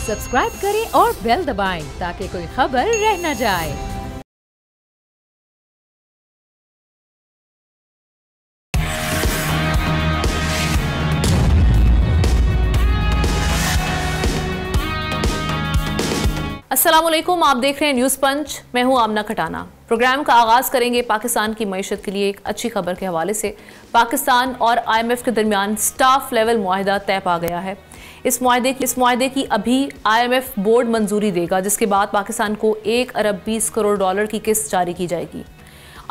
Subscribe करें और bell दबाएं ताकि कोई खबर रह न जाए। अस्सलामुअलैकुम, आप देख रहे हैं न्यूज़ पंच। मैं हूं आमना खटाना। प्रोग्राम का आगाज़ करेंगे पाकिस्तान की मईशत के लिए एक अच्छी खबर के हवाले से। पाकिस्तान और IMF के दरमियान स्टाफ लेवल मुआहिदा तय पा गया है। इस मुआहिदे की अभी IMF बोर्ड मंजूरी देगा, जिसके बाद पाकिस्तान को 1 अरब 20 करोड़ डॉलर की किस्त जारी की जाएगी।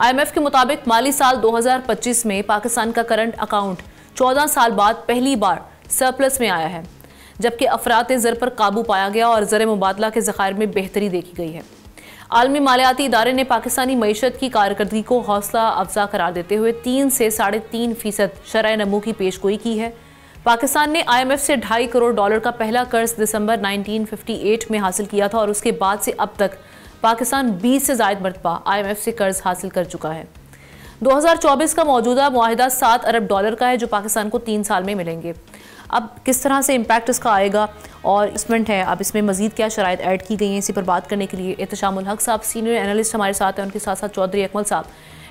IMF के मुताबिक माली साल 2025 में पाकिस्तान का करंट अकाउंट 14 साल बाद पहली बार सरप्लस में आया है, जबकि अफरात ज़र पर काबू पाया गया और ज़र मुबादला के ज़खायर में बेहतरी देखी गई है। आलमी मालियाती इदारे ने पाकिस्तानी मईशत की कारकर्दगी को हौसला अफजा करार देते हुए 3 से 3.5% शरह नमू की पेशगोई की है। पाकिस्तान ने IMF से 2.5 करोड़ डॉलर का पहला कर्ज दिसंबर 1958 में हासिल किया था और उसके बाद से अब तक पाकिस्तान 20 से ज़ायद मरतबा IMF से कर्ज हासिल कर चुका है। 2024 का मौजूदा मुआहिदा 7 अरब डॉलर का है, जो पाकिस्तान को 3 साल में मिलेंगे। अब किस तरह से इम्पैक्ट इसका आएगा और इन्वेस्टमेंट है, अब इसमें मजीद क्या शराइत ऐड की गई हैं, इसी पर बात करने के लिए एहतशामुल हक साहब सीनियर एनालिस्ट हमारे साथ हैं। उनके साथ साथ चौधरी अकमल साहब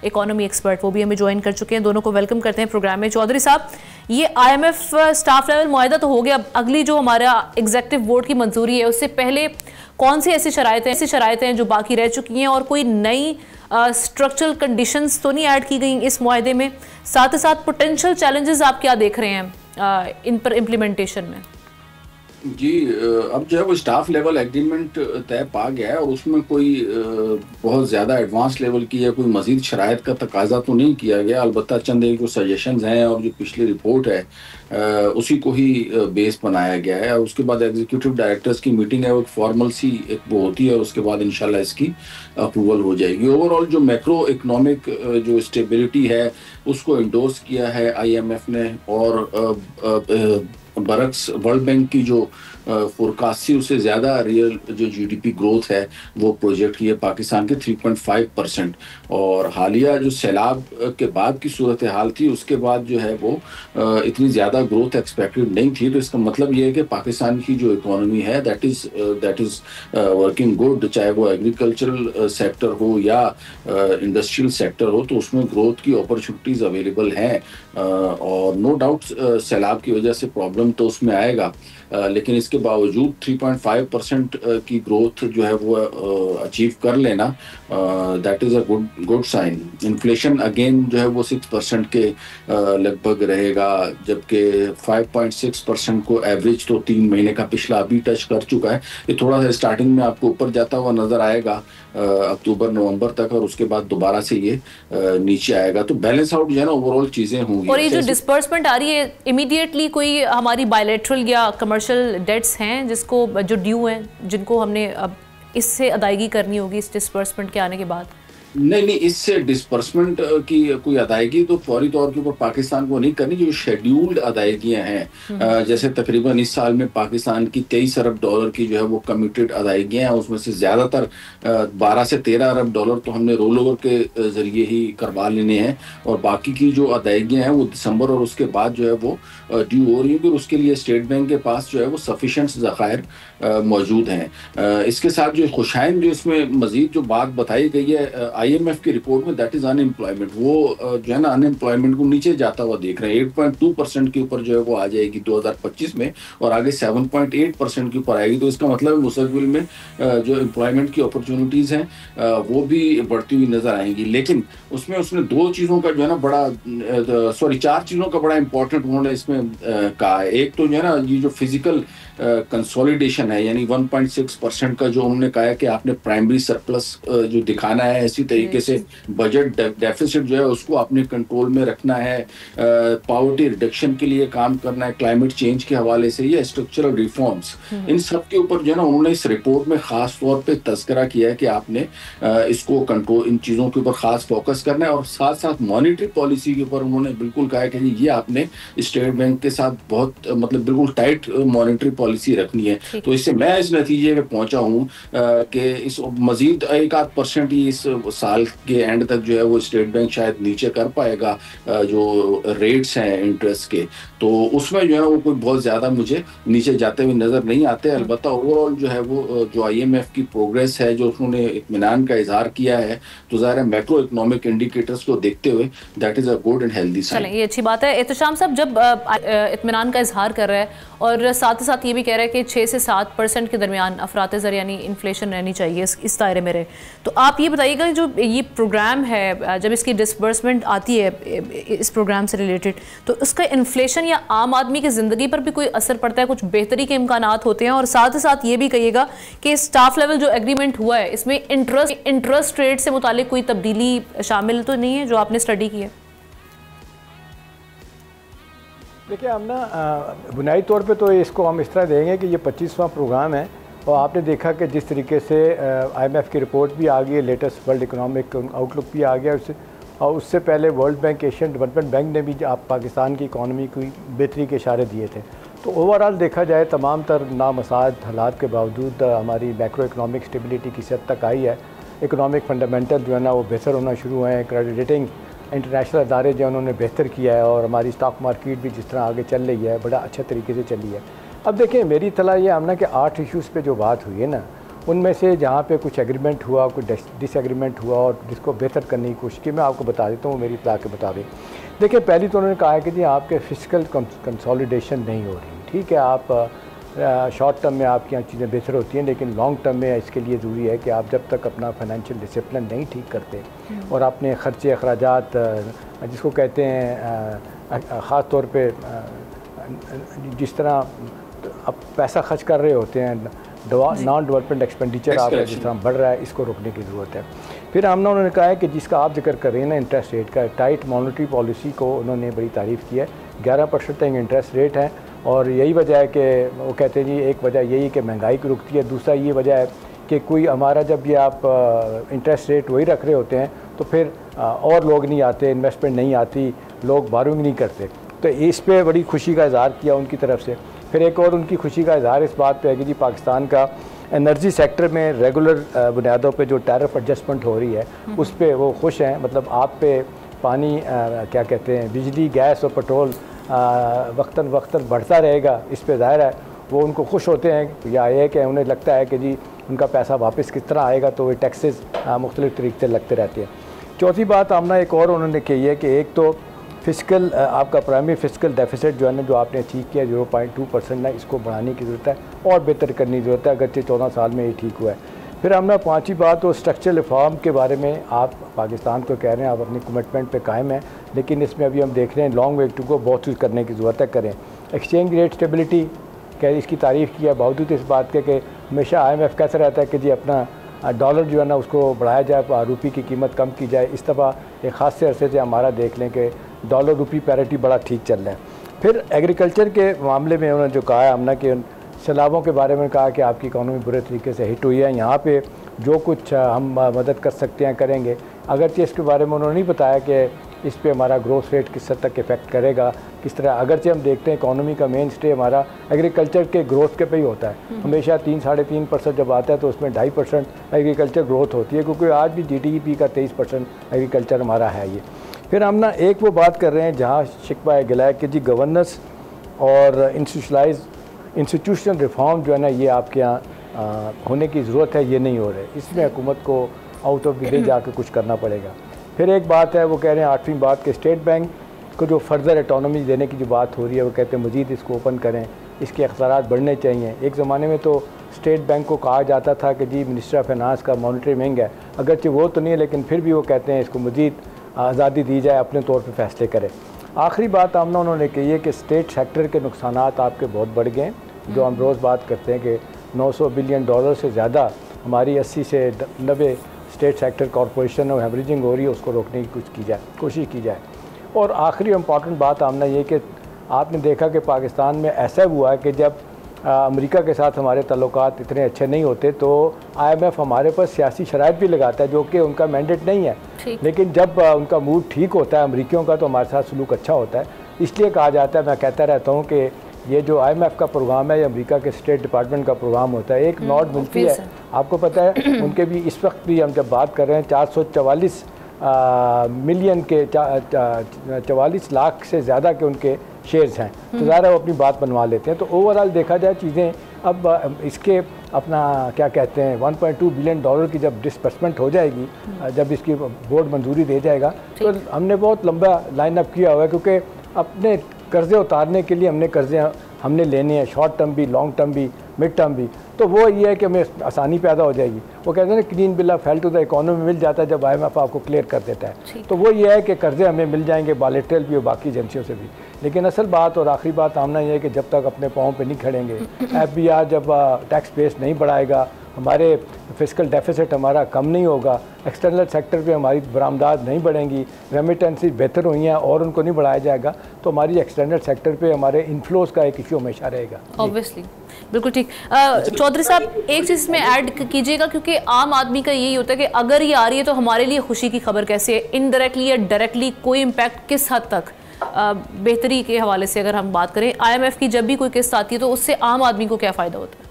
इकोनॉमी एक्सपर्ट, वो भी हमें ज्वाइन कर चुके हैं। दोनों को वेलकम करते हैं प्रोग्राम में। चौधरी साहब, ये IMF स्टाफ लेवल मुआहिदा तो हो गया, अब अगली जो हमारा एग्जीक्यूटिव बोर्ड की मंजूरी है, उससे पहले कौन सी ऐसी शराइतें हैं जो बाकी रह चुकी हैं और कोई नई स्ट्रक्चरल कंडीशंस तो नहीं ऐड की गई इस मुआहिदे में? साथ ही साथ पोटेंशियल चैलेंजेस आप क्या देख रहे हैं इन पर इम्प्लीमेंटेशन में? जी, अब जो है वो स्टाफ लेवल एग्रीमेंट तय पा गया है और उसमें कोई बहुत ज़्यादा एडवांस लेवल की या कोई मज़ीद शराइत का तकाजा तो नहीं किया गया। अलबत्ता चंद एक जो सजेशंस हैं और जो पिछली रिपोर्ट है उसी को ही बेस बनाया गया है। उसके बाद एग्जीक्यूटिव डायरेक्टर्स की मीटिंग है, वो एक फॉर्मल सी एक वो होती है और उसके बाद इंशाल्लाह इसकी अप्रूवल हो जाएगी। ओवरऑल जो मैक्रो इकोनॉमिक जो स्टेबिलिटी है उसको इंडोर्स किया है IMF ने और बरक्स वर्ल्ड बैंक की जो फोरकास्ट थी उससे ज़्यादा रियल जो GDP ग्रोथ है वो प्रोजेक्ट की है पाकिस्तान के 3.5%। और हालिया जो सैलाब के बाद की सूरत हाल थी उसके बाद जो है वो इतनी ज़्यादा ग्रोथ एक्सपेक्टेड नहीं थी। तो इसका मतलब ये है कि पाकिस्तान की जो इकोनॉमी है दैट इज़ वर्किंग गुड, चाहे वो एग्रीकल्चरल सेक्टर हो या इंडस्ट्रियल सेक्टर हो, तो उसमें ग्रोथ की अपॉर्चुनिटीज़ अवेलेबल हैं। और नो डाउट सैलाब की वजह से प्रॉब्लम तो उसमें आएगा, लेकिन इसके बावजूद 3.5% की ग्रोथ जो है वो अचीव कर लेना that is a good sign. Inflation again जो है वो 6% के लगभग रहेगा, जबकि 5.6% को एवरेज तो 3 महीने का पिछला अभी टच कर चुका है। ये थोड़ा सा स्टार्टिंग में आपको ऊपर जाता हुआ नजर आएगा अक्टूबर नवंबर तक, और उसके बाद दोबारा से ये नीचे आएगा। तो बैलेंस आउट जो है ना ओवरऑल चीज़ें होंगी। और ये जो डिस्बर्समेंट आ रही है इमीडिएटली, कोई हमारी बायलैटरल या कमर्शियल डेट्स हैं जिसको जो ड्यू हैं जिनको हमने अब इससे अदायगी करनी होगी इस डिस्बर्समेंट के आने के बाद? नहीं, इससे डिस्बर्समेंट की कोई अदायगी तो फौरी तौर के ऊपर पाकिस्तान को नहीं करनी। जो शेड्यूल्ड अदायगियां हैं, जैसे तकरीबन इस साल में पाकिस्तान की 23 अरब डॉलर की जो है वो कमिटेड अदायगियां हैं, उसमें से ज़्यादातर 12 से 13 अरब डॉलर तो हमने रोल ओवर के ज़रिए ही करवा लेने हैं, और बाकी की जो अदायगियां हैं वो दिसंबर और उसके बाद जो है वो ड्यू हो रही है। उसके लिए स्टेट बैंक के पास जो है वो सफिशेंट ज़खायर मौजूद हैं। इसके साथ जो खुशाइन जो इसमें मज़ीद जो बात बताई गई है IMF की रिपोर्ट में, दैट इज़ अनएम्प्लॉयमेंट। वो जो है ना अनएम्प्लॉयमेंट को नीचे जाता हुआ देख रहे हैं। 8.2% के ऊपर जो है वो आ जाएगी 2025 में और आगे 7.8% के ऊपर आएगी। तो इसका मतलब मुस्तकबिल में जो एम्प्लॉयमेंट की अपॉर्चुनिटीज़ हैं वो भी बढ़ती हुई नज़र आएंगी। लेकिन उसने 2 चीज़ों का जो है ना बड़ा 4 चीज़ों का बड़ा इंपॉर्टेंट उन्होंने इसमें कहा है। एक तो जो है ना ये जो फिजिकल कंसोलिडेशन है, यानी 1.6% का जो उन्होंने कहा है कि आपने प्राइमरी सरप्लस जो दिखाना है, इसी तरीके से बजट डेफिसिट जो है उसको आपने कंट्रोल में रखना है, पॉवर्टी रिडक्शन के लिए काम करना है, क्लाइमेट चेंज के हवाले से ये स्ट्रक्चरल रिफॉर्म्स, इन सब के ऊपर जो है ना उन्होंने इस रिपोर्ट में खास तौर पे तस्करा किया है कि आपने इसको कंट्रोल, इन चीज़ों के ऊपर खास फोकस करना है। और साथ साथ मॉनिटरी पॉलिसी के ऊपर उन्होंने बिल्कुल कहा है कि ये आपने स्टेट बैंक के साथ बहुत मतलब बिल्कुल टाइट मॉनिटरी पॉलिसी रखनी है। तो इससे मैं इस नतीजे पे पहुंचा हूँ कि इस मजीद 1-8% ही इस साल के एंड तक जो है वो स्टेट बैंक शायद नीचे कर पाएगा जो रेट्स हैं इंटरेस्ट के, तो उसमें जो है वो कोई बहुत ज़्यादा मुझे नीचे जाते हुए नज़र नहीं आते। अलबत्ता ओवरऑल जो है वो जो IMF की प्रोग्रेस है, जो उन्होंने इत्मीनान का इजहार किया है, तो ज़ाहिर है मैक्रो इकोनॉमिक इंडिकेटर्स को देखते हुए that is a good and healthy sign. चलें, ये अच्छी बात है। एहतशाम साहब जब इत्मीनान का इजहार कर रहा है और साथ ही साथ ये भी कह रहा है कि 6 से 7% के दरमियान अफरात ज़र यानी इन्फ्लेशन रहनी चाहिए इस दायरे में रहे, तो आप ये बताइएगा जो ये प्रोग्राम है, जब इसकी डिसबर्समेंट आती है इस प्रोग्राम से रिलेटेड, तो उसका इन्फ्लेशन या आम आदमी की ज़िंदगी पर भी कोई असर पड़ता है? कुछ बेहतरी के इम्कानात होते हैं? और साथ ही साथ ये भी कहिएगा कि स्टाफ लेवल जो एग्रीमेंट हुआ है इसमें इंटरेस्ट रेट से मुतालिक कोई तब्दीली शामिल तो नहीं है जो आपने स्टडी की है? देखिए, हम ना बुनियादी तौर पे तो इसको हम इस तरह देंगे कि ये 25वां प्रोग्राम है, और आपने देखा कि जिस तरीके से IMF की रिपोर्ट भी आ गई है, लेटेस्ट वर्ल्ड इकोनॉमिक आउटलुक भी आ गया और उससे पहले world bank, Asian development bank ने भी आप पाकिस्तान की इकॉनमी की बेहतरी के इशारे दिए थे। तो ओवरऑल देखा जाए तमाम तर नामसाद हालात के बावजूद हमारी मैक्रो इकोनॉमिक स्टेबिलिटी किसी हद तक आई है। इकोनॉमिक फंडामेंटल जो है ना वो बेहतर होना शुरू हुए हैं। क्रेडिट रेटिंग इंटरनेशनल अदारे जो उन्होंने बेहतर किया है, और हमारी स्टॉक मार्केट भी जिस तरह आगे चल रही है बड़ा अच्छे तरीके से चली है। अब देखिए, मेरी तला ये आमना कि 8 इश्यूज़ पे जो बात हुई है ना, उनमें से जहाँ पे कुछ एग्रीमेंट हुआ, कुछ डिसएग्रीमेंट हुआ और जिसको बेहतर करने की कोशिश की, मैं आपको बता देता हूँ मेरी तला के मुताबिक। देखिए, पहली तो उन्होंने कहा है कि जी आपके फिजिकल कंसोलिडेशन नहीं हो रही, ठीक है, आप शॉर्ट टर्म में आपकी यहाँ चीज़ें बेहतर होती हैं, लेकिन लॉन्ग टर्म में इसके लिए ज़रूरी है कि आप जब तक अपना फाइनेंशियल डिसिप्लिन नहीं ठीक करते और अपने ख़र्चे अखराजात जिसको कहते हैं ख़ास तौर पे जिस तरह आप पैसा खर्च कर रहे होते हैं, नॉन डेवलपमेंट एक्सपेंडिचर आपका जिस तरह बढ़ रहा है, इसको रोकने की ज़रूरत है। फिर हमने उन्होंने कहा है कि जिसका आप जिक्र कर रहे हैं ना, इंटरेस्ट रेट का, टाइट मॉनेटरी पॉलिसी को उन्होंने बड़ी तारीफ़ की है। 11% तक इंटरेस्ट रेट है, और यही वजह है कि वो कहते हैं जी एक वजह यही कि महंगाई की रुकती है, दूसरा ये वजह है कि कोई हमारा जब ये आप इंटरेस्ट रेट वही रख रहे होते हैं तो फिर और लोग नहीं आते, इन्वेस्टमेंट नहीं आती, लोग बारोइंग नहीं करते। तो इस पे बड़ी खुशी का इज़हार किया उनकी तरफ से। फिर एक और उनकी खुशी का इज़हार इस बात पे है कि जी पाकिस्तान का एनर्जी सेक्टर में रेगुलर बुनियादों पे जो टैरिफ एडजस्टमेंट हो रही है उस पर वो खुश हैं। मतलब आप पे पानी क्या कहते हैं, बिजली, गैस और पेट्रोल वक्तन वक्तन बढ़ता रहेगा, इस पे ज़ाहिर है वो उनको खुश होते हैं, या ये कि उन्हें लगता है कि जी उनका पैसा वापस किस तरह आएगा, तो वो टैक्सेस मुख्तलिफ तरीके से लगते रहते हैं। चौथी बात आमना एक और उन्होंने कही है कि एक तो फिजिकल आपका प्राइमरी फिजिकल डेफिसिट जो है ना, जो आपने अचीव किया 0.2% ना, इसको बढ़ाने की ज़रूरत है और बेहतर करने की ज़रूरत है, अगरचे 14 साल में ये ठीक हुआ है। फिर हमने पाँचवीं बात तो स्ट्रक्चरल रिफॉर्म के बारे में आप पाकिस्तान को कह रहे हैं, आप अपनी कमिटमेंट पे कायम हैं, लेकिन इसमें अभी हम देख रहे हैं लॉन्ग वे टू गो, बहुत कुछ करने की ज़रूरत है। करें एक्सचेंज रेट स्टेबिलिटी, क्या इसकी तारीफ़ किया बावजूद इस बात के कि हमेशा IMF कहता रहता है कि जी अपना डॉलर जो है ना उसको बढ़ाया जाए, रुपये की कीमत कम की जाए। इस दफ़ा एक ख़ास से अरसे से हमारा देख लें कि डॉलर रुपये पैरिटी बड़ा ठीक चल रहा है। फिर एग्रीकल्चर के मामले में उन्होंने जो कहा है हमने कि सैलाबों के बारे में कहा कि आपकी इकॉनमी बुरे तरीके से हिट हुई है, यहाँ पे जो कुछ हम मदद कर सकते हैं करेंगे। अगरचे इसके बारे में उन्होंने नहीं बताया कि इस पे हमारा ग्रोथ रेट किस हद तक इफेक्ट करेगा, किस तरह। अगरचे हम देखते हैं इकॉनमी का मेन स्टे हमारा एग्रीकल्चर के ग्रोथ के पे ही होता है, हमेशा 3-3.5% जब आता है तो उसमें 2.5% एग्रीकल्चर ग्रोथ होती है, क्योंकि आज भी GDP का 23% एग्रीकल्चर हमारा है ये। फिर हम ना एक वो बात कर रहे हैं जहाँ शिकवा गिला है कि जी गवर्नेंस और इंस्टीट्यूशनल रिफॉर्म जो है ना, ये आपके यहाँ होने की ज़रूरत है, ये नहीं हो रहे, इसमें हुकूमत को आउट ऑफ द वे जाकर कुछ करना पड़ेगा। फिर एक बात है, वो कह रहे हैं 8वीं बात के स्टेट बैंक को जो फर्दर एटोनॉमी देने की जो बात हो रही है, वो कहते हैं मज़ीद इसको ओपन करें, इसके अख्तियारात बढ़ने चाहिए। एक ज़माने में तो स्टेट बैंक को कहा जाता था कि जी मिनिस्टर ऑफ फाइनेंस का मॉनिटरी विंग है, अगरचे वो तो नहीं है, लेकिन फिर भी वो कहते हैं इसको मज़ीद आज़ादी दी जाए, अपने तौर पर फैसले करें। आखिरी बात आमना उन्होंने कही है कि स्टेट सेक्टर के नुकसानात आपके बहुत बढ़ गए, जो हम रोज़ बात करते हैं कि $900 बिलियन से ज़्यादा हमारी 80 से 90 स्टेट सेक्टर कॉरपोरेशन और हेमरेजिंग हो रही है, उसको रोकने की कोशिश की जाए। और आखिरी इम्पॉर्टेंट बात आमना ये कि आपने देखा कि पाकिस्तान में ऐसा हुआ है कि जब अमेरिका के साथ हमारे ताल्लुकात इतने अच्छे नहीं होते तो IMF हमारे पर सियासी शराइत भी लगाता है, जो कि उनका मैंडेट नहीं है, लेकिन जब उनका मूड ठीक होता है अमेरिकियों का, तो हमारे साथ सलूक अच्छा होता है। इसलिए कहा जाता है, मैं कहता रहता हूँ कि ये जो IMF का प्रोग्राम है या अमेरिका के स्टेट डिपार्टमेंट का प्रोग्राम होता है, एक नोट मिलती है, आपको पता है उनके भी इस वक्त भी हम जब बात कर रहे हैं 444 मिलियन के 44 लाख से ज़्यादा के उनके शेयर्स हैं, तो ज़्यादा वो अपनी बात बनवा लेते हैं। तो ओवरऑल देखा जाए चीज़ें अब इसके अपना क्या कहते हैं 1.2 बिलियन डॉलर की जब डिस्बर्समेंट हो जाएगी, जब इसकी बोर्ड मंजूरी दे जाएगा, तो हमने बहुत लंबा लाइन अप किया हुआ है, क्योंकि अपने कर्ज़े उतारने के लिए हमने लेने हैं, शॉर्ट टर्म भी, लॉन्ग टर्म भी, मिड टर्म भी। तो वो ये है कि हमें आसानी पैदा हो जाएगी। वो कहते हैं ना clean bill of health to the economy मिल जाता है जब IMF आपको क्लियर कर देता है। तो वो ये है कि कर्ज़े हमें मिल जाएंगे बायलैटरल भी और बाकी एजेंसियों से भी। लेकिन असल बात और आखिरी बात आमना ये है कि जब तक अपने पाँव पे नहीं खड़ेंगे, FBR जब टैक्स बेस नहीं बढ़ाएगा, हमारे फिस्कल डेफिसिट हमारा कम नहीं होगा, एक्सटर्नल सेक्टर पे हमारी बरामदात नहीं बढ़ेंगी, रेमिटेंसी बेहतर हुई हैं और उनको नहीं बढ़ाया जाएगा, तो हमारी एक्सटर्नल सेक्टर पे हमारे इन्फ्लोज का एक इशू हमेशा रहेगा। ऑब्वियसली, बिल्कुल ठीक। चौधरी साहब, एक चीज़ में ऐड कीजिएगा, क्योंकि आम आदमी का यही होता है कि अगर ये आ रही है तो हमारे लिए खुशी की खबर कैसे है, इनडायरेक्टली या डायरेक्टली कोई इम्पैक्ट किस हद तक बेहतरी के हवाले से अगर हम बात करें, IMF की जब भी कोई किस्त आती है तो उससे आम आदमी को क्या फ़ायदा होता है?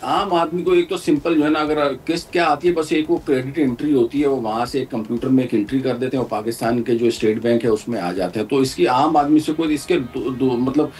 आम आदमी को एक तो सिंपल जो है ना, अगर किस्त क्या आती है, बस एक वो क्रेडिट एंट्री होती है, वो वहां से एक कंप्यूटर में एक एंट्री कर देते हैं और पाकिस्तान के जो स्टेट बैंक है उसमें आ जाते हैं। तो इसकी आम आदमी से कोई इसके मतलब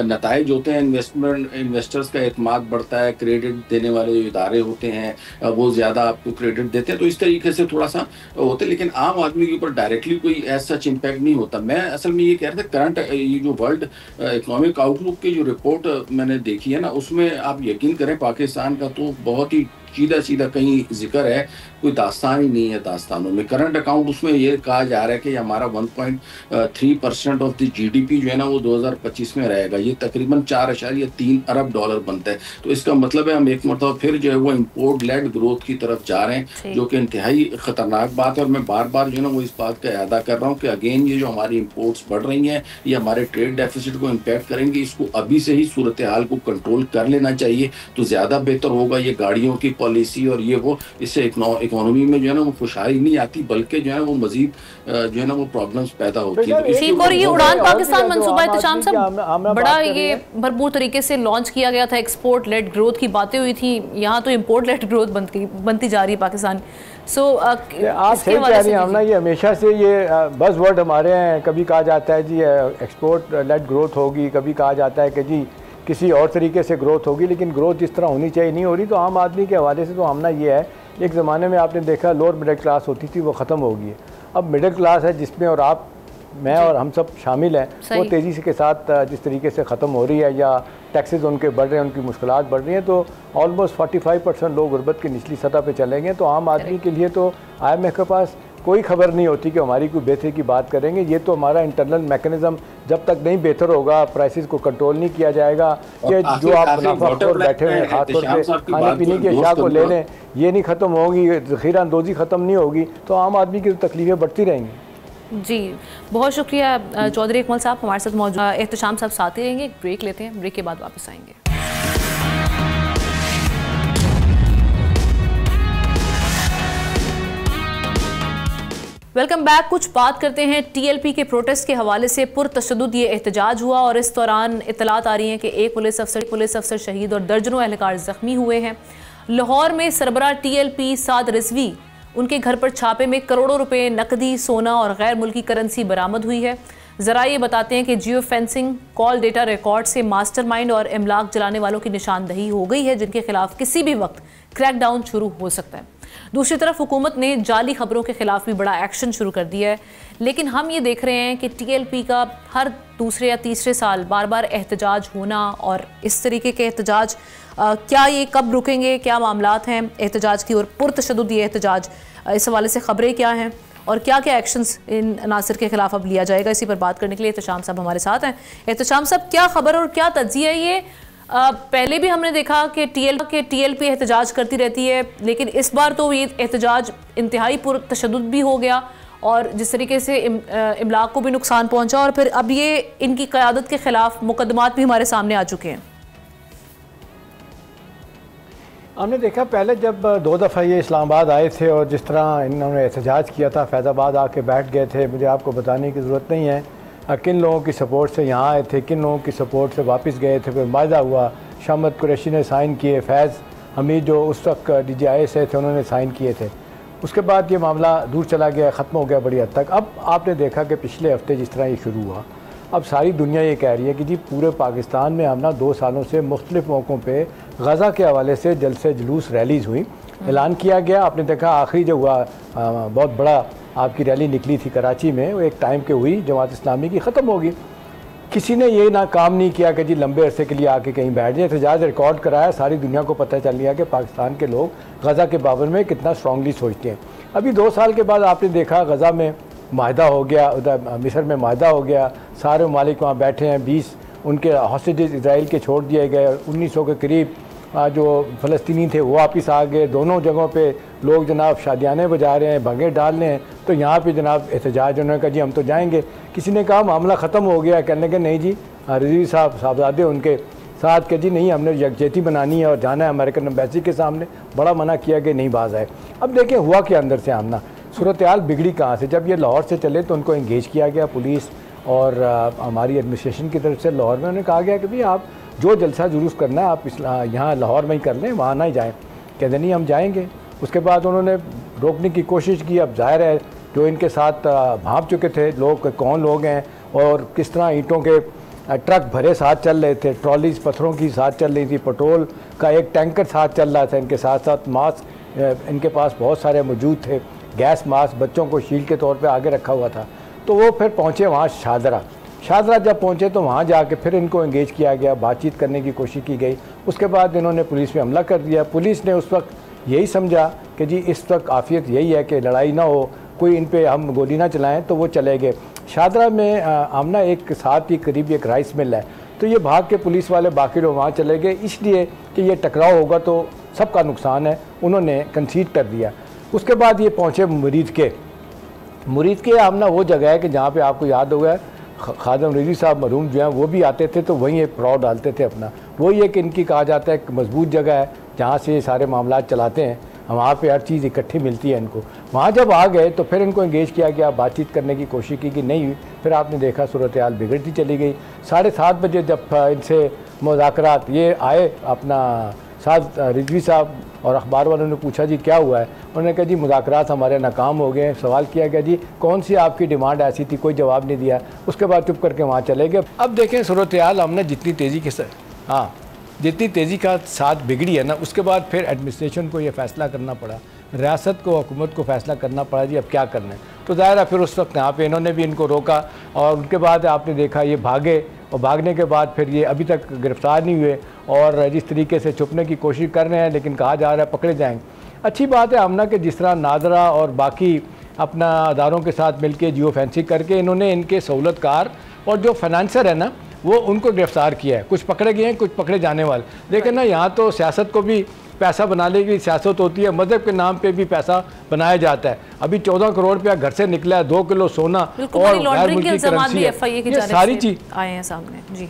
नताइज होते हैं, इन्वेस्टर्स का एतमाद बढ़ता है, क्रेडिट देने वाले जो इदारे होते हैं वो ज़्यादा आपको क्रेडिट देते हैं, तो इस तरीके से थोड़ा सा होता है। लेकिन आम आदमी के ऊपर डायरेक्टली कोई ऐसा सच इम्पैक्ट नहीं होता। मैं असल में ये कह रहा था, करंट ये जो वर्ल्ड इकोनॉमिक आउटलुक की जो रिपोर्ट मैंने देखी है ना, उसमें आप यकीन करें पाकिस्तान का तो बहुत ही सीधा सीधा कहीं जिक्र है, कोई दास्तान ही नहीं है दास्तानों में। करंट अकाउंट उसमें ये कहा जा रहा है कि हमारा 1.3% ऑफ द GDP जो है ना वो 2025 में रहेगा, ये तकरीबन 4.3 अरब डॉलर बनता है। तो इसका मतलब है हम एक मरतबा फिर जो है वो इम्पोर्ट लेड ग्रोथ की तरफ जा रहे हैं, जो कि इंतहाई खतरनाक बात है। और मैं बार बार जो है ना वो इस बात का अदा कर रहा हूँ कि अगेन ये जो हमारी इम्पोर्ट्स बढ़ रही हैं, ये हमारे ट्रेड डेफिसिट को इम्पैक्ट करेंगे। इसको अभी से ही सूरत हाल को कंट्रोल कर लेना चाहिए तो ज़्यादा बेहतर होगा। ये गाड़ियों की पॉलिसी और ये वो, इससे इकोनॉमी में जो है ना वो खुशहाली नहीं आती, बल्कि जो है वो मजीद जो है ना वो प्रॉब्लम्स पैदा होती है। और ये उड़ान पाकिस्तान मंसूबा एहतशाम साहब बड़ा ये भरपूर तरीके से लॉन्च किया गया था, एक्सपोर्ट लेड ग्रोथ की बातें हुई थी, यहाँ तो इम्पोर्ट लेड ग्रोथ बनती जा रही है पाकिस्तान। आप सही कह रही हैं ना, ये हमेशा से ये बस वर्ड हमारे हैं। कभी कहा जाता है जी एक्सपोर्ट लेड ग्रोथ होगी, कभी कहा जाता है कि जी किसी और तरीके से ग्रोथ होगी, लेकिन ग्रोथ जिस तरह होनी चाहिए नहीं हो रही। तो आम आदमी के हवाले से तो आमना ये है, एक ज़माने में आपने देखा लोअर मिडिल क्लास होती थी, वो ख़त्म हो गई है। अब मिडिल क्लास है जिसमें और आप, मैं और हम सब शामिल हैं, वो तेज़ी से के साथ जिस तरीके से ख़त्म हो रही है या टैक्सेस उनके बढ़ रहे हैं, उनकी मुश्किलात बढ़ रही हैं, तो ऑलमोस्ट 45% लोग गुर्बत की निचली सतह पे चलेंगे। तो आम आदमी के लिए तो IMF के पास कोई खबर नहीं होती कि हमारी कोई बेहतरी की बात करेंगे। ये तो हमारा इंटरनल मैकेनिज्म जब तक नहीं बेहतर होगा, प्राइसेस को कंट्रोल नहीं किया जाएगा कि जो आप मुनाफाखोर बैठे हुए हैं खासतौर पे खाने पीने की अशिया को ले लें, ये नहीं ख़त्म होगी, ज़ख़ीरा अंदोज़ी ख़त्म नहीं होगी, तो आम आदमी की तकलीफ़ें बढ़ती रहेंगी। जी, बहुत शुक्रिया चौधरी इकमल साहब हमारे साथ मौजूद। एहतशाम साहब साथ ही रहेंगे, एक ब्रेक लेते हैं, ब्रेक के बाद वापस आएंगे। Welcome back. कुछ बात करते हैं TLP के प्रोटेस्ट के हवाले से। पुरतशद्दुद ये एहतजाज हुआ और इस दौरान इतलात आ रही हैं कि एक पुलिस अफसर शहीद और दर्जनों एहलकार जख्मी हुए हैं। लाहौर में सरबराह TLP साद रिजवी, उनके घर पर छापे में करोड़ों रुपए नकदी, सोना और गैर मुल्की करेंसी बरामद हुई है। ज़रा ये बताते हैं कि geo fencing, call data record से मास्टरमाइंड और इमलाक जलाने वालों की निशानदही हो गई है, जिनके खिलाफ किसी भी वक्त क्रैकडाउन शुरू हो सकता है। दूसरी तरफ हुकूमत ने जाली खबरों के खिलाफ भी बड़ा एक्शन शुरू कर दिया है। लेकिन हम ये देख रहे हैं कि TLP का हर दूसरे या तीसरे साल बार बार एहतजाज होना, और इस तरीके के एहतजाज क्या ये कब रुकेंगे, क्या मामलात हैं एहतजाज की और पुरतशद्दुद ये एहतजाज, इस हवाले से खबरें क्या हैं और क्या क्या एक्शंस इन अनासर के खिलाफ अब लिया जाएगा, इसी पर बात करने के लिए एहतशाम साहब हमारे साथ हैं। एहतशाम साहब, क्या खबर और क्या तज्जिया है ये? पहले भी हमने देखा कि TLP एहतजाज करती रहती है, लेकिन इस बार तो ये एहतजाज इंतहाई पुरतशद्दुद भी हो गया और जिस तरीके से इमलाक को भी नुकसान पहुंचा, और फिर अब ये इनकी क़यादत के खिलाफ मुकदमात भी हमारे सामने आ चुके हैं। हमने देखा पहले जब 2 दफ़ा ये इस्लामाबाद आए थे और जिस तरह इन्होंने एहतजाज किया था, फैज़ाबाद आके बैठ गए थे, मुझे आपको बताने की ज़रूरत नहीं है। किन लोगों की सपोर्ट से यहाँ आए थे, किन लोगों की सपोर्ट से वापस गए थे। फिर मायदा हुआ, शामत कुरैशी ने साइन किए, फैज़ हमीद जो उस वक्त DGI से थे उन्होंने साइन किए थे। उसके बाद ये मामला दूर चला गया, ख़त्म हो गया बड़ी हद तक। अब आपने देखा कि पिछले हफ्ते जिस तरह ये शुरू हुआ, अब सारी दुनिया ये कह रही है कि जी पूरे पाकिस्तान में हमने 2 सालों से मुख्तलिफ मौक़ों पे गज़ा के हवाले से जलसे जुलूस रैलीज़ हुई, ऐलान किया गया। आपने देखा आखिरी जो हुआ बहुत बड़ा आपकी रैली निकली थी कराची में, वो एक टाइम के हुई, जमात इस्लामी की ख़त्म होगी। किसी ने ये ना काम नहीं किया कि जी लंबे अरसे के लिए आके कहीं बैठ जाए। एहतजाज रिकॉर्ड कराया, सारी दुनिया को पता चल गया कि पाकिस्तान के लोग गज़ा के बारे में कितना स्ट्रांगली सोचते हैं। अभी 2 साल के बाद आपने देखा गज़ा में माहिदा हो गया, उधर मिस्र में माहिदा हो गया, सारे ममालिक वहाँ बैठे हैं, 20 उनके हॉस्टेजेस इसराइल के छोड़ दिए गए, 1900 के करीब जो फ़लस्तीनी थे वो वापस आ गए। दोनों जगहों पे लोग जनाब शादियाने बजा रहे हैं, भंगे डाल रहे हैं। तो यहाँ पे जनाब एहतजाज, उन्होंने कहा जी हम तो जाएंगे। किसी ने कहा मामला ख़त्म हो गया, कहने के नहीं जी रिजवी साहबजादे उनके साथ के जी नहीं, हमने यकजहती बनानी है और जाना है अमेरिकन एम्बेसी के सामने। बड़ा मना किया कि नहीं बाज आए। अब देखें हुआ कि अंदर से आमना सूरत हाल बिगड़ी कहाँ से। जब ये लाहौर से चले तो उनको इंगेज किया गया पुलिस और हमारी एडमिनिस्ट्रेशन की तरफ से लाहौर में। उन्हें कहा गया कि भाई आप जो जलसा जुलूस करना है आप यहाँ लाहौर में ही कर लें, वहाँ ना ही जाएँ। कहते नहीं हम जाएँगे। उसके बाद उन्होंने रोकने की कोशिश की। अब जाहिर है जो इनके साथ भाप चुके थे लोग, कौन लोग हैं और किस तरह ईंटों के ट्रक भरे साथ चल रहे थे, ट्रॉलीज पत्थरों की साथ चल रही थी, पेट्रोल का एक टैंकर साथ चल रहा था इनके साथ साथ, मास्क इनके पास बहुत सारे मौजूद थे, गैस मास्क बच्चों को शील्ड के तौर पे आगे रखा हुआ था। तो वो फिर पहुँचे वहाँ शादरा जब पहुँचे तो वहाँ जाके फिर इनको एंगेज किया गया, बातचीत करने की कोशिश की गई। उसके बाद इन्होंने पुलिस पे हमला कर दिया। पुलिस ने उस वक्त यही समझा कि जी इस वक्त आफियत यही है कि लड़ाई ना हो, कोई इन पे हम गोली ना चलाएं, तो वो चले गए। शादरा में आमना एक साथ ही करीब एक राइस मिल है, तो ये भाग के पुलिस वाले बाकी लोग वहाँ चले गए, इसलिए कि ये टकराव होगा तो सबका नुकसान है, उन्होंने कंसीड कर दिया। उसके बाद ये पहुँचे मुरीद के आमना वो जगह है कि जहाँ पे आपको याद होगा खादम रिजवी साहब मरूम जो हैं वो भी आते थे, तो वहीं एक प्लॉट डालते थे अपना। वही है कि इनकी कहा जाता है एक मजबूत जगह है जहाँ से ये सारे मामला चलाते हैं, वहाँ पे हर चीज़ इकट्ठी मिलती है इनको। वहाँ जब आ गए तो फिर इनको एंगेज किया गया, बातचीत करने की कोशिश की कि नहीं, फिर आपने देखा सूरत हाल बिगड़ती चली गई। 7:30 बजे जब इनसे मुज़ाकरात ये आए, अपना साथ रिजवी साहब और अखबार वालों ने पूछा जी क्या हुआ है, उन्होंने कहा जी मुज़ाकरात हमारे नाकाम हो गए। सवाल किया गया जी कौन सी आपकी डिमांड ऐसी थी, कोई जवाब नहीं दिया। उसके बाद चुप करके वहाँ चले गए। अब देखें सूरत हाल हमने जितनी तेज़ी के साथ जितनी तेज़ी का साथ बिगड़ी है ना, उसके बाद फिर एडमिनिस्ट्रेशन को ये फ़ैसला करना पड़ा, रियासत को हुकूमत को फ़ैसला करना पड़ा जी अब क्या करना है। तो ज़ाहिर है फिर उस वक्त यहाँ पे इन्होंने भी इनको रोका और उनके बाद आपने देखा ये भागे और भागने के बाद फिर ये अभी तक गिरफ़्तार नहीं हुए और जिस तरीके से छुपने की कोशिश कर रहे हैं, लेकिन कहा जा रहा है पकड़े जाएंगे। अच्छी बात है आमना के जिस तरह नादरा और बाकी अपना अदारों के साथ मिलकर जियो फेंसिंग करके इन्होंने इनके सहूलतकार और जो फाइनेंसर है ना वो उनको गिरफ्तार किया है। कुछ पकड़े गए हैं, कुछ पकड़े जाने वाले। लेकिन ना यहाँ तो सियासत को भी पैसा बनाने की सियासत होती है, मज़हब के नाम पे भी पैसा बनाया जाता है। अभी 14 करोड़ रुपया घर से निकला है, 2 किलो सोना और गैर मुल्की करेंसी है, ये सारी चीज़ आए हैं सामने।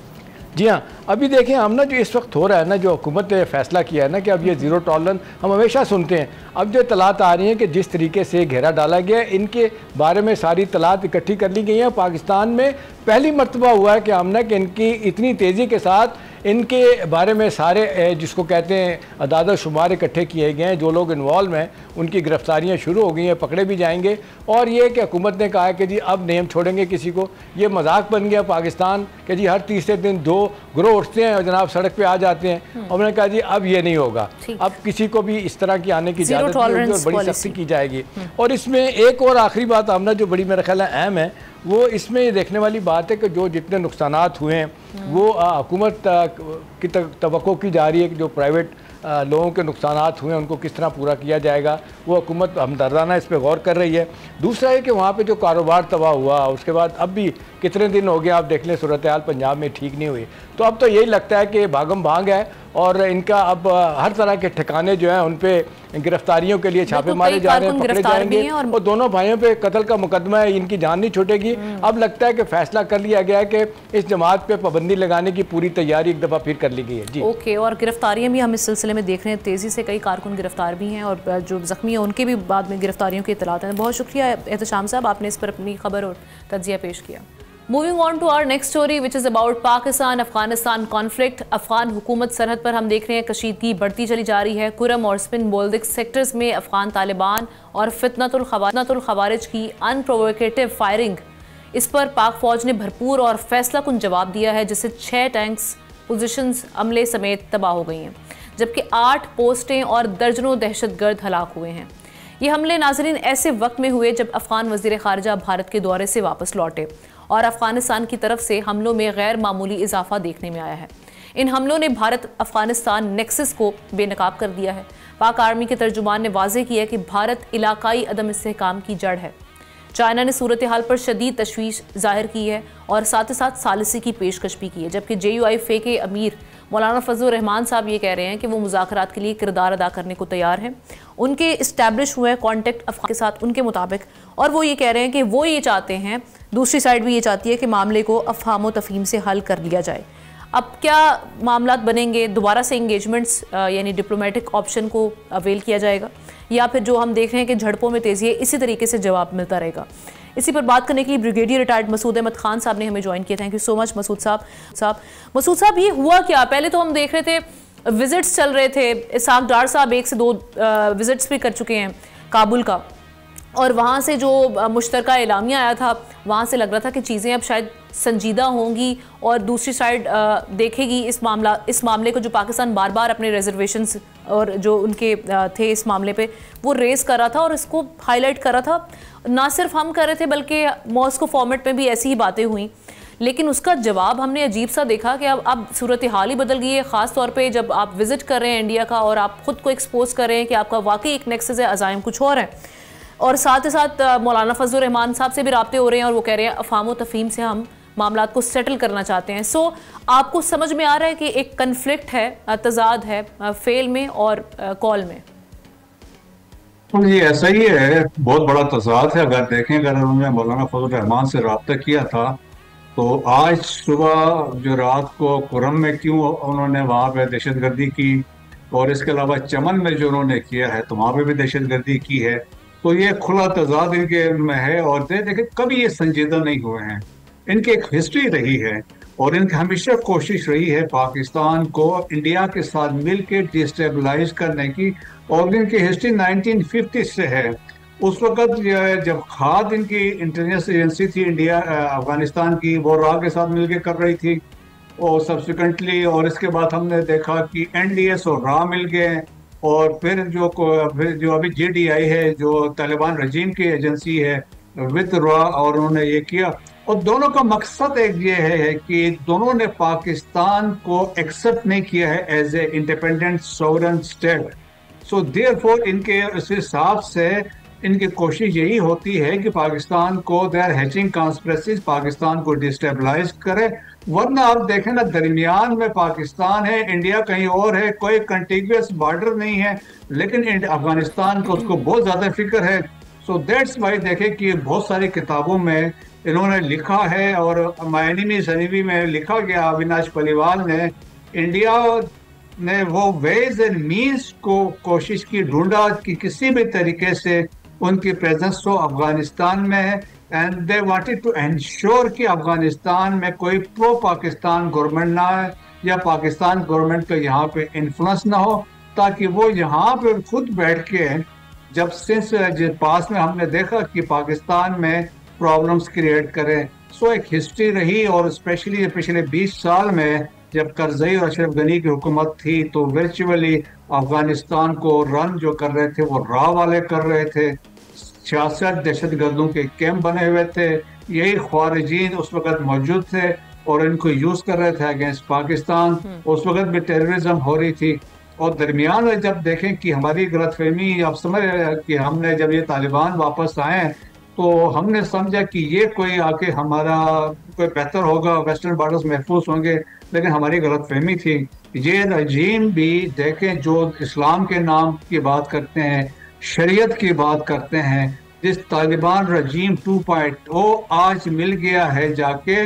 जी हाँ, अभी देखें हम ना जो इस वक्त हो रहा है ना, जो हुकूमत ने फैसला किया है ना कि अब ये ज़ीरो टॉलरेंस, हम हमेशा सुनते हैं, अब जो इतलात आ रही हैं कि जिस तरीके से घेरा डाला गया है, इनके बारे में सारी इतलात इकट्ठी कर ली गई हैं। पाकिस्तान में पहली मरतबा हुआ है कि हमने कि इनकी इतनी तेज़ी के साथ इनके बारे में सारे जिसको कहते हैं अदाद शुमार इकट्ठे किए गए हैं, जो लोग इन्वॉल्व हैं उनकी गिरफ्तारियां शुरू हो गई हैं, पकड़े भी जाएंगे। और ये कि हुकूमत ने कहा है कि जी अब नहीं हम छोड़ेंगे किसी को। ये मजाक बन गया पाकिस्तान कि जी हर तीसरे दिन 2 गिरोह उठते हैं और जनाब सड़क पे आ जाते हैं। और मैंने कहा जी अब ये नहीं होगा, अब किसी को भी इस तरह की आने की इजाज़त नहीं होगी और बड़ी सख्ती की जाएगी। और इसमें एक और आखिरी बात आमना जो बड़ी मेरा ख्याल है अहम है, वो इसमें ये देखने वाली बात है कि जो जितने नुकसानात हुए हैं वो हुकूमत की तवक्को की जा रही है कि जो प्राइवेट लोगों के नुकसानात हुए हैं उनको किस तरह पूरा किया जाएगा, वो हुकूमत हमदर्दाना इस पर गौर कर रही है। दूसरा है कि वहाँ पे जो कारोबार तबाह हुआ, उसके बाद अब भी कितने दिन हो गए आप देख लें, सूरत हाल पंजाब में ठीक नहीं हुई। तो अब तो यही लगता है कि भागम भाग है और इनका अब हर तरह के ठिकाने जो हैं उन पर गिरफ्तारियों के लिए छापे मारे जा रहे हैं, पकड़े जाएंगे। और दोनों भाइयों पे कत्ल का मुकदमा है, इनकी जान नहीं छूटेगी। अब लगता है कि फैसला कर लिया गया है कि इस जमात पे पाबंदी लगाने की पूरी तैयारी एक दफ़ा फिर कर ली गई है। जी ओके, और गिरफ्तारियां भी हम इस सिलसिले में देख रहे हैं, तेज़ी से कई कारकुन गिरफ्तार भी हैं और जो जख्मी हैं उनके भी बाद में गिरफ्तारियों की इतलात हैं। बहुत शुक्रिया एहतशाम साहब, आपने इस पर अपनी खबर और तज्जिया पेश किया। Moving on to our next story, which is about Pakistan-Afghanistan conflict. Afghan हुकूमत सरहद पर हम देख रहे हैं कशीदगी बढ़ती चली जा रही है। कुरम और स्पिन बोल्दिक सेक्टर्स में अफगान तालिबान और फितनतुल खवारिज की अनप्रोवोकेटिव फायरिंग, इस पर पाक फौज ने भरपूर और फैसला कुन जवाब दिया है, जिससे 6 टैंक्स पोजीशंस अमले समेत तबाह हो गई हैं, जबकि 8 पोस्टें और दर्जनों दहशतगर्द हलाक हुए हैं। ये हमले नाजरीन ऐसे वक्त में हुए जब अफगान वजीर खारजा भारत के दौरे से वापस लौटे और अफगानिस्तान की तरफ से हमलों में गैर मामूली इजाफा देखने में आया है। इन हमलों ने भारत अफगानिस्तान नेक्सस को बेनकाब कर दिया है। पाक आर्मी के तर्जुमान ने वाज़ेह किया कि भारत इलाकाई अदम इस्तेहकाम की जड़ है। चाइना ने सूरत हाल पर शदीद तशवीश जाहिर की है और साथ ही साथ सालिसी की पेशकश भी की है, जबकि JUIF के अमीर मौलाना फजलुर रहमान साहब ये कह रहे हैं कि वो मुज़ाकरात के लिए किरदार अदा करने को तैयार हैं। उनके इस्टेब्लिश हुए कॉन्टेक्ट अफगान के साथ उनके मुताबिक, और वो ये कह रहे हैं कि वो ये चाहते हैं, दूसरी साइड भी ये चाहती है कि मामले को अफहाम व तफहीम से हल कर लिया जाए। अब क्या मामलात बनेंगे, दोबारा से इंगेजमेंट्स यानी डिप्लोमेटिक ऑप्शन को अवेल किया जाएगा, या फिर जो हम देख रहे हैं कि झड़पों में तेज़ी है, इसी तरीके से जवाब मिलता रहेगा। इसी पर बात करने के लिए ब्रिगेडियर रिटायर्ड मसूद अहमद खान साहब ने हमें ज्वाइन किया। Thank you so much Masood साहब। मसूद साहब, ये हुआ क्या? पहले तो हम देख रहे थे विजिट्स चल रहे थे, इसाक डार साहब 1 से 2 विजिट्स भी कर चुके हैं काबुल का, और वहाँ से जो मुश्तरका एलामिया आया था वहाँ से लग रहा था कि चीज़ें अब शायद संजीदा होंगी और दूसरी साइड देखेगी इस मामले को, जो पाकिस्तान बार बार अपने रिजर्वेशंस और जो उनके थे इस मामले पे वो रेस कर रहा था और इसको हाईलाइट कर रहा था। ना सिर्फ हम कर रहे थे बल्कि मॉस्को फॉर्मेट में भी ऐसी ही बातें हुई, लेकिन उसका जवाब हमने अजीब सा देखा कि अब सूरत हाल ही बदल गई है। ख़ास तौर पे जब आप विज़िट कर रहे हैं इंडिया का और आप ख़ुद को एक्सपोज कर रहे हैं कि आपका वाकई एक नेक्सस है, अज़ाइम कुछ और है, और साथ ही साथ मौलाना फजलुर रहमान साहब से भी राब्ते हो रहे हैं और वो कह रहे हैं अफहाम व तफहीम से हम मामलात को सेटल करना चाहते हैं। सो आपको समझ में आ रहा है कि एक कन्फ्लिक्ट है, तजाद है फेल में और कॉल में? जी ऐसा ही है, बहुत बड़ा तजाद है। अगर देखें, अगर उन्होंने मौलाना फजलुर रहमान से रब्ता किया था तो आज सुबह जो रात को कुरम में क्यों उन्होंने वहाँ पे दहशतगर्दी की, और इसके अलावा चमन में जो उन्होंने किया है तो वहाँ पे भी दहशतगर्दी की है, तो ये खुला तजाद इनके में है। और देखें कभी ये संजीदा नहीं हुए हैं, इनकी एक हिस्ट्री रही है और इनकी हमेशा कोशिश रही है पाकिस्तान को इंडिया के साथ मिलकर डिस्टेबलाइज करने की, और इनकी हिस्ट्री 1950 से है। उस वक्त जब खाद इनकी इंटेलिजेंस एजेंसी थी इंडिया अफगानिस्तान की, वो रा के साथ मिलकर कर रही थी, और सब्सिक्वेंटली और इसके बाद हमने देखा कि NDS और रा मिल गए, और फिर जो अभी GDI है जो तालिबान रजीम की एजेंसी है विद रा, और उन्होंने ये किया। और दोनों का मकसद एक ये है कि दोनों ने पाकिस्तान को एक्सेप्ट नहीं किया है as a independent sovereign state. So therefore इनके इस हिसाब से इनकी कोशिश यही होती है कि पाकिस्तान को they are hatching conspiracies, Pakistan को डिस्टेबलाइज करे। वरना आप देखें ना, दरमियान में पाकिस्तान है, इंडिया कहीं और है, कोई कंटिग्यूअस बॉर्डर नहीं है, लेकिन अफगानिस्तान को उसको बहुत ज्यादा फिक्र है। सो दैट्स वाई देखें कि बहुत सारी किताबों में इन्होंने लिखा है, और माय एनिमी सनीवी में लिखा गया, अविनाश पलीवाल ने, इंडिया ने वो वेज एंड मीन्स को कोशिश की, ढूंढा कि किसी भी तरीके से उनकी प्रेजेंस तो अफगानिस्तान में है, and they wanted to ensure कि अफगानिस्तान में कोई प्रो पाकिस्तान गवर्नमेंट ना है या पाकिस्तान गवर्नमेंट का यहाँ पे इन्फ्लुएंस ना हो, ताकि वो यहाँ पे खुद बैठ के, जब सिंस पास में हमने देखा कि पाकिस्तान में प्रॉब्लम्स क्रिएट करें। सो एक हिस्ट्री रही, और स्पेशली पिछले 20 साल में जब करजई और अशरफ गनी की हुकूमत थी तो वर्चुअली अफगानिस्तान को रन जो कर रहे थे वो रा वाले कर रहे थे। 66 दहशतगर्दों के कैंप बने हुए थे, यही ख्वारिजीन उस वक्त मौजूद थे और इनको यूज कर रहे थे अगेंस्ट पाकिस्तान। उस वक्त भी टेररिज्म हो रही थी, और दरमियान में जब देखें कि हमारी गलतफहमी, आप समझ रहे हैं कि हमने जब ये तालिबान वापस आए तो हमने समझा कि ये कोई आके हमारा कोई बेहतर होगा, वेस्टर्न बॉर्डर्स महफूज होंगे, लेकिन हमारी गलतफहमी थी। ये रजीम भी देखें जो इस्लाम के नाम की बात करते हैं, शरीयत की बात करते हैं, जिस तालिबान रजीम 2.0 आज मिल गया है जाके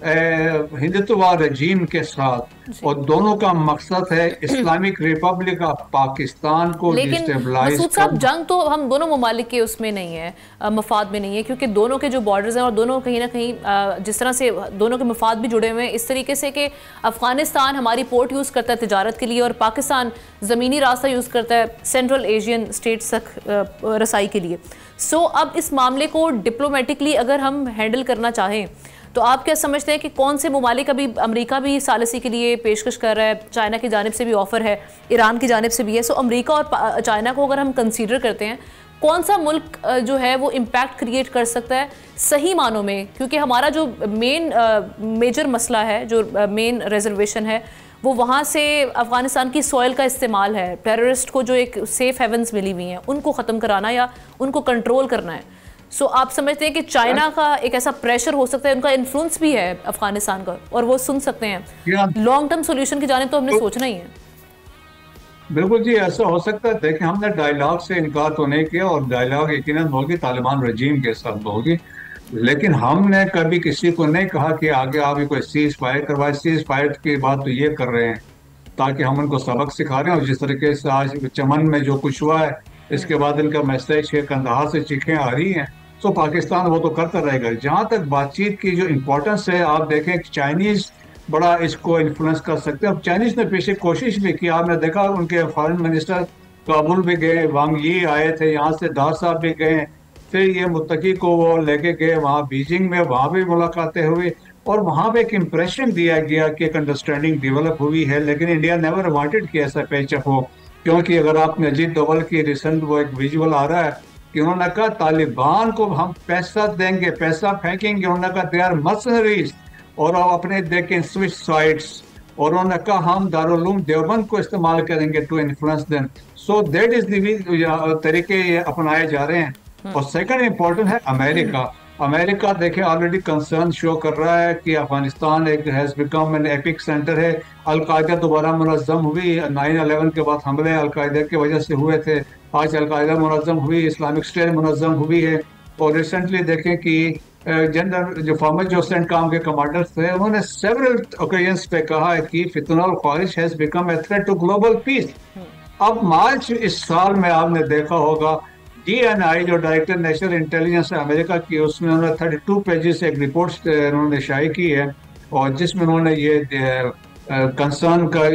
हिंदुत्ववाद रजीम के साथ, और दोनों का मकसद है इस्लामिक रिपब्लिक ऑफ पाकिस्तान को लेकिन डिस्टेबलाइज मसूद साहब, जंग तो हम दोनों ममालिक के उसमें नहीं है, मफाद में नहीं है, क्योंकि दोनों के जो बॉर्डर्स हैं और दोनों कहीं ना कहीं जिस तरह से दोनों के मफाद भी जुड़े हुए हैं, इस तरीके से कि अफगानिस्तान हमारी पोर्ट यूज़ करता है तिजारत के लिए और पाकिस्तान ज़मीनी रास्ता यूज़ करता है सेंट्रल एशियन स्टेट्स तक रसाई के लिए। सो अब इस मामले को डिप्लोमेटिकली अगर हम हैंडल करना चाहें तो आप क्या समझते हैं कि कौन से ममालिक, अभी अमेरिका भी सालिसी के लिए पेशकश कर रहा है, चाइना की जानिब से भी ऑफ़र है, ईरान की जानिब से भी है। सो अमेरिका और चाइना को अगर हम कंसीडर करते हैं, कौन सा मुल्क जो है वो इम्पैक्ट क्रिएट कर सकता है सही मानों में? क्योंकि हमारा जो मेजर मसला है, जो मेन रिजर्वेशन है, वो वहाँ से अफ़गानिस्तान की सॉइल का इस्तेमाल है। टेररिस्ट को जो एक सेफ़ हेवन्स मिली हुई हैं उनको ख़त्म कराना या उनको कंट्रोल करना है। सो आप समझते हैं कि चाइना का एक ऐसा प्रेशर हो सकता है, उनका इन्फ्लुएंस भी है अफगानिस्तान का और वो सुन सकते हैं? लॉन्ग टर्म सोल्यूशन की जानिब तो हमने सोचना ही है। बिल्कुल जी, ऐसा हो सकता है। देखिए, हमने डायलॉग से इनकार तो नहीं किया और डायलॉग यकीनन होगी तालिबान रजीम के साथ होगी, लेकिन हमने कभी किसी को नहीं कहा कि आगे आप कोई सीज फायर करवाए। सीज फायर की बात तो ये कर रहे हैं ताकि हम उनको सबक सिखा रहे हैं, और जिस तरीके से आज चमन में जो कुछ हुआ है इसके बाद इनका मैसेज है, कंधार से चीखें आ रही हैं, तो पाकिस्तान वो तो करता रहेगा। जहाँ तक बातचीत की जो इम्पोर्टेंस है, आप देखें कि चाइनीज़ बड़ा इसको इन्फ्लुएंस कर सकते हैं। अब चाइनीज़ ने पीछे कोशिश भी की, आपने देखा उनके फॉरेन मिनिस्टर काबुल भी गए, वांग यी आए थे, यहाँ से दार साहब भी गए, फिर ये मुत्तकी को वो लेके गए वहाँ बीजिंग में, वहाँ भी मुलाकातें हुई और वहाँ पे एक इम्प्रेशन दिया गया कि एक अंडरस्टैंडिंग डेवलप हुई है। लेकिन इंडिया नेवर वांटेड कि ऐसा पैचअप हो, क्योंकि अगर आपने अजीत डोवल की रिसेंट वो एक विजुअल आ रहा है कि उन्होंने कहा तालिबान को हम पैसा देंगे, पैसा फेंकेंगे, उन्होंने कहा दे आर मर्सनरीज, और अपने देखें स्विच साइट्स, और उन्होंने कहा हम दारुल उलूम देवबंद को इस्तेमाल करेंगे to influence them. So that is the तरीके ये अपनाए जा रहे हैं। और सेकंड इम्पोर्टेंट है अमेरिका। अमेरिका देखे ऑलरेडी कंसर्न शो कर रहा है कि अफगानिस्तान एक has become an epic centre है। अलकायदा दोबारा मुनज़्ज़म हुई, 9/11 के बाद हमले अलकायदा की वजह से हुए थे, आज अलकायदा मुनज़्ज़म हुई, इस्लामिक स्टेट मुनज़्ज़म हुई है। और रिसेंटली देखें कि जनरल जो फॉर्मर जो सेंटकॉम के कमांडर्स थे, उन्होंने सेवरल ओकेजन्स पे कहा है कि फितनल ख्वारिश has become a threat to global peace. अब मार्च इस साल में आपने देखा होगा DNI जो डायरेक्टर नेशनल इंटेलिजेंस है अमेरिका की, उसमें उन्होंने 32 पेजेस एक रिपोर्ट उन्होंने शाये की है, और जिसमें उन्होंने ये कंसर्न का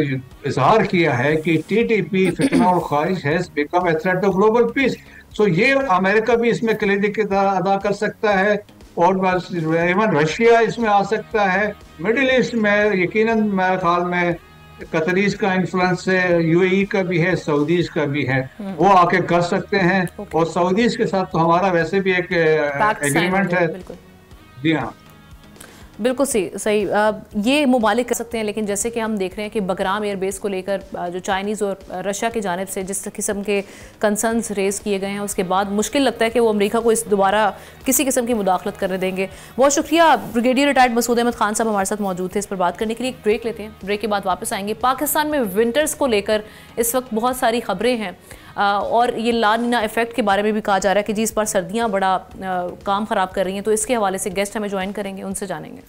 इजहार किया है कि TTP फितनल ख्वारिश has become a threat to global peace. So ये अमेरिका भी इसमें कलीदी किरदार अदा कर सकता है, और इवन रशिया इसमें आ सकता है। मिडिल ईस्ट में यकीनन मेरे ख्याल में कतरीज का इन्फ्लुएंस है, UAE का भी है, सऊदीज का भी है, वो आके कर सकते हैं। और सऊदीज के साथ तो हमारा वैसे भी एक एग्रीमेंट है। जी हाँ, बिल्कुल सही। ये ममालिक कर सकते हैं, लेकिन जैसे कि हम देख रहे हैं कि बगराम एयरबेस को लेकर जो चाइनीज़ और रशिया की जानिब से जिस किस्म के कंसर्न्स रेज़ किए गए हैं, उसके बाद मुश्किल लगता है कि वो अमेरिका को इस दोबारा किसी किस्म की मुदाखलत करने देंगे। बहुत शुक्रिया। ब्रिगेडियर रिटायर्ड मसूद अहमद खान साहब हमारे साथ मौजूद थे इस पर बात करने के लिए। एक ब्रेक लेते हैं, ब्रेक के बाद वापस आएंगे। पाकिस्तान में विंटर्स को लेकर इस वक्त बहुत सारी खबरें हैं और ये ला नीना इफेक्ट के बारे में भी कहा जा रहा है कि जी इस बार सर्दियाँ बड़ा काम ख़राब कर रही हैं, तो इसके हवाले से गेस्ट हमें ज्वाइन करेंगे, उनसे जानेंगे।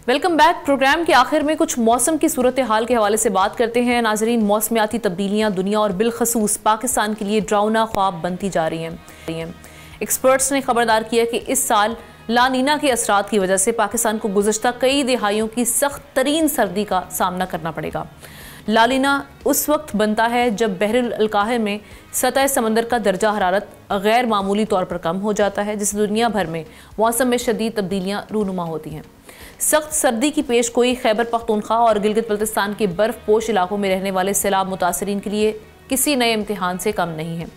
Welcome back. प्रोग्राम के आखिर में कुछ मौसम की सूरत हाल के हवाले से बात करते हैं। नाजरीन, मौसमियाती तब्दीलियाँ दुनिया और बिलखसूस पाकिस्तान के लिए डरावना ख्वाब बनती जा रही हैं। एक्सपर्ट्स ने खबरदार किया कि इस साल ला नीना के असरात की वजह से पाकिस्तान को गुज़श्ता कई दिहाइयों की सख्त तरीन सर्दी का सामना करना पड़ेगा। ला नीना उस वक्त बनता है जब बहरुल अलकाहिर में सतह समंदर का दर्जा हरारत गैर मामूली तौर पर कम हो जाता है, जिससे दुनिया भर में मौसम में शदीद तब्दीलियाँ रूनुमा होती हैं। सख्त सर्दी की पेश गोई खैबर पख्तूनख्वा और गिलगित बल्तिस्तान के बर्फ पोश इलाकों में रहने वाले सैलाब मुतासरीन के लिए किसी नए इम्तिहान से कम नहीं है।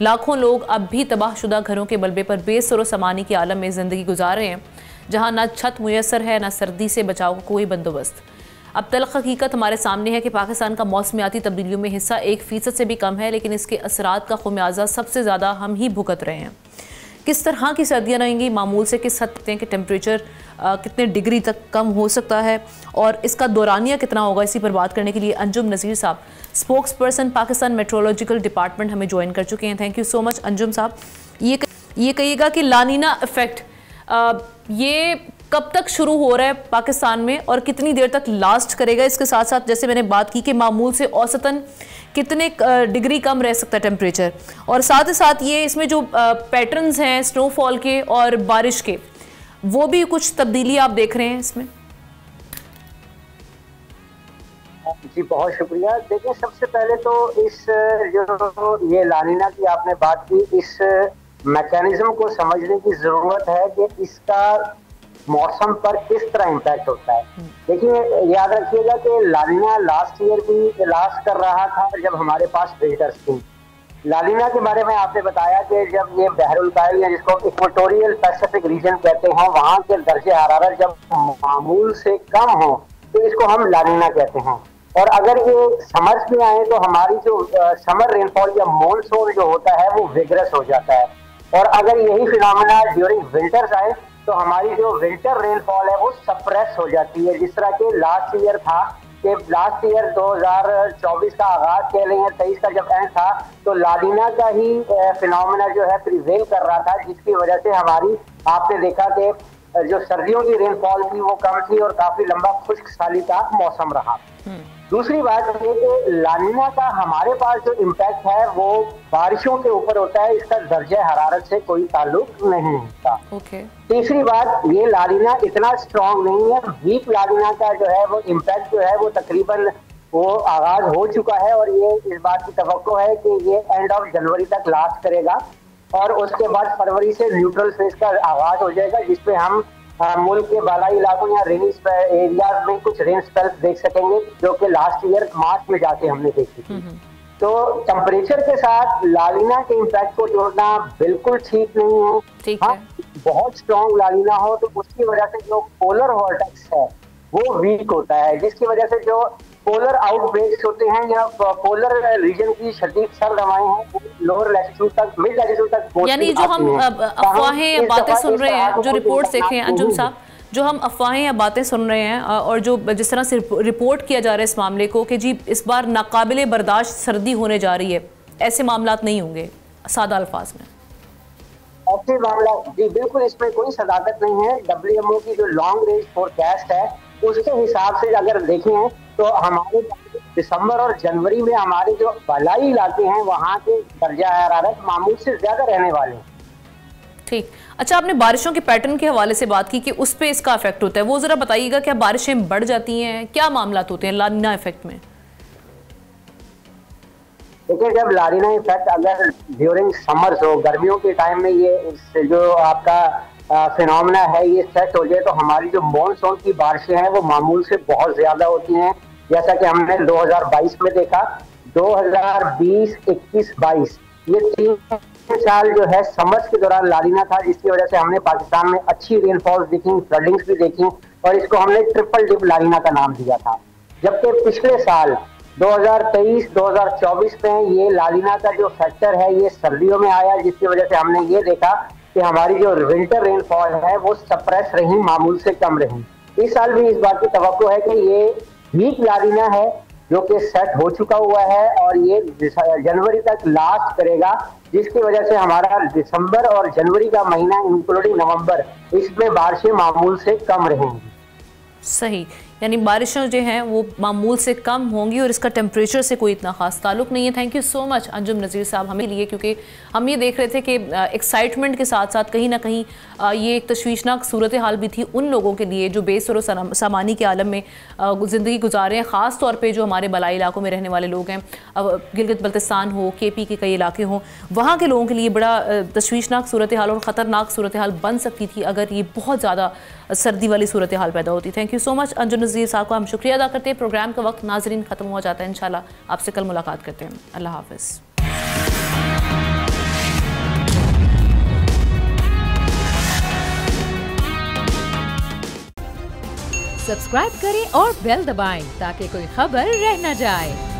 लाखों लोग अब भी तबाहशुदा घरों के बलबे पर बेसरो समानी के आलम में ज़िंदगी गुजार रहे हैं, जहाँ न छत मुयसर है, न सर्दी से बचाव का कोई बंदोबस्त। अब तल्ख हकीकत हमारे सामने है कि पाकिस्तान का मौसमियाती तब्दीलियों में हिस्सा 1% से भी कम है, लेकिन इसके असरात का खुमियाजा सबसे ज़्यादा हम ही भुगत रहे हैं। किस तरह की सर्दियाँ रहेंगी, मामूल से किस हद तक के टेम्परेचर कितने डिग्री तक कम हो सकता है और इसका दौरानिया कितना होगा, इसी पर बात करने के लिए अंजुम नज़ीर साहब, spokesperson Pakistan meteorological department, हमें ज्वाइन कर चुके हैं। Thank you so much Anjum साहब। ये कहिएगा कि लानीना इफेक्ट ये कब तक शुरू हो रहा है पाकिस्तान में और कितनी देर तक लास्ट करेगा? इसके साथ साथ जैसे मैंने बात की कि मामूल से औसतन कितने डिग्री कम रह सकता है टेम्परेचर, और साथ ही साथ ये इसमें जो पैटर्न्स हैं स्नोफॉल के और बारिश के, वो भी कुछ तब्दीली आप देख रहे हैं इसमें? जी बहुत शुक्रिया। देखिए, सबसे पहले तो इस जो ये लानीना की आपने बात की, इस मैकेनिज्म को समझने की जरूरत है कि इसका मौसम पर किस तरह इम्पैक्ट होता है। देखिए, याद रखिएगा कि लानीना लास्ट ईयर भी लास्ट कर रहा था जब हमारे पास विंटर्स थी। लानीना के बारे में आपने बताया कि जब ये बहरुल कायल या जिसको इक्वेटोरियल पैसिफिक रीजन कहते हैं, वहाँ के दर्जे हरारत जब मामूल से कम हो तो इसको हम लानीना कहते हैं। और अगर ये समर्स में आए तो हमारी जो समर रेनफॉल या मॉनसून जो होता है वो विग्रस हो जाता है, और अगर यही फिनोमेना ड्यूरिंग विंटर्स आए तो हमारी जो विंटर रेनफॉल है वो सप्रेस हो जाती है। जिस तरह के लास्ट ईयर था कि लास्ट ईयर 2024 का आगाज कह लें, 23 का जब एंड था, तो लानीना का ही फिनोमेना जो है प्रिवेल कर रहा था, जिसकी वजह से हमारी आपने देखा कि जो सर्दियों की रेनफॉल थी वो कम थी और काफी लंबा खुश्क साली का मौसम रहा। दूसरी बात ये कि लानीना का हमारे पास जो इम्पैक्ट है वो बारिशों के ऊपर होता है, इसका दर्जे हरारत से कोई ताल्लुक नहीं होता। तीसरी बात, ये लानीना इतना स्ट्रॉन्ग नहीं है। वीक लानीना का जो है वो इम्पैक्ट जो है वो तकरीबन वो आगाज हो चुका है, और ये इस बात की तवक्को है कि ये एंड ऑफ जनवरी तक लास्ट करेगा और उसके बाद फरवरी से न्यूट्रल फेज का आगाज हो जाएगा, जिसपे हम मुल्क के बालाई इलाकों या रेनी एरियाज में कुछ रेन स्पेल्स देख सकेंगे, जो कि लास्ट ईयर मार्च में जाके हमने देखी थी। तो टेम्परेचर के साथ लानीना के इम्पैक्ट को जोड़ना बिल्कुल ठीक नहीं है। हाँ, बहुत स्ट्रॉन्ग लानीना हो तो उसकी वजह से जो पोलर वॉर्टेक्स है वो वीक होता है, जिसकी वजह से जो पोलर आउटब्रेक्स होते हैं या पोलर रीजन की शदीद सर्द हवाएं हैं वो लोअर लैटिट्यूड तक, मिड लैटिट्यूड तक, यानी जो हम अफवाहें बातें सुन रहे हैं, जो रिपोर्ट्स देखे हैं अंजुम साहब, जो हम अफवाहें या बातें सुन रहे हैं और जो जिस तरह से रिपोर्ट किया जा रहा है इस मामले को कि जी इस बार नाकाबिले बर्दाश्त सर्दी होने जा रही है, ऐसे मामलात नहीं होंगे सादा अल्फाज में? ऐसे मामला जी बिल्कुल, इसमें कोई सदाकत नहीं है। WMO की जो लॉन्ग रेंज फोरकास्ट है उसके हिसाब से अगर देखें तो हमारे दिसंबर और जनवरी में हमारे जो बलाई इलाके हैं वहाँ के दर्जा हरारत मामूल से ज्यादा रहने वाले हैं। ठीक। अच्छा, आपने बारिशों के पैटर्न के हवाले से बात की कि उस पे इसका इफेक्ट होता है, वो जरा बताइएगा, क्या बारिशें बढ़ जाती हैं, क्या मामलात होते हैं लानीना इफेक्ट में? देखिए, जब लानीना इफेक्ट अगर ड्यूरिंग समर्स हो, गर्मियों के टाइम में ये जो आपका फिनोमेना है ये सेट हो जाए तो हमारी जो मॉनसून की बारिशें हैं वो मामूल से बहुत ज्यादा होती हैं, जैसा कि हमने 2022 में देखा। 2020, 21, 22 ये 3 साल जो है समर्स के दौरान लानीना था, जिसकी वजह से हमने पाकिस्तान में अच्छी रेनफॉल देखी, फ्लडिंग्स भी देखी, और इसको हमने ट्रिपल डिप लानीना का नाम दिया था। जबकि पिछले साल 2023, 2024 में ये लानीना का जो फैक्टर है ये सर्दियों में आया, जिसकी वजह से हमने ये देखा कि हमारी जो विंटर रेनफॉल है वो सप्रेस रही, मामूल से कम रही। इस साल भी इस बात की तवक्को है कि ये वीक लानीना है जो कि सेट हो चुका हुआ है और ये जनवरी तक लास्ट करेगा, जिसकी वजह से हमारा दिसंबर और जनवरी का महीना इंक्लूडिंग नवंबर इसमें बारिशें मामूल से कम रहेंगी। सही, यानी बारिशें जो हैं वो मामूल से कम होंगी और इसका टेम्परेचर से कोई इतना खास ताल्लुक नहीं है। Thank you so much Anjum Nazir साहब हमें लिए, क्योंकि हम ये देख रहे थे कि एक्साइटमेंट के साथ साथ कहीं ना कहीं ये एक तशवीशनाक सूरत हाल भी थी उन लोगों के लिए जो बेसर सामानी के आलम में ज़िंदगी गुजारे हैं, ख़ास तौर पर जो हमारे बलाई इलाकों में रहने वाले लोग हैं, गिलगित बल्तिस्तान हो, KP के कई इलाके हों, वहाँ के लोगों के लिए बड़ा तशवीशनाक सूरत हाल और ख़तरनाक सूरत हाल बन सकती थी अगर ये बहुत ज़्यादा सर्दी वाली सूरत हाल पैदा होती। Thank you so much Anjum Nazir साहब को हम शुक्रिया अदा करते हैं। प्रोग्राम का वक्त नाजरीन ख़त्म हो जाता है, इंशाल्लाह आपसे कल मुलाकात करते हैं। अल्लाह हाफ़िज़। सब्सक्राइब करें और बेल दबाएं ताकि कोई खबर रह न जाए।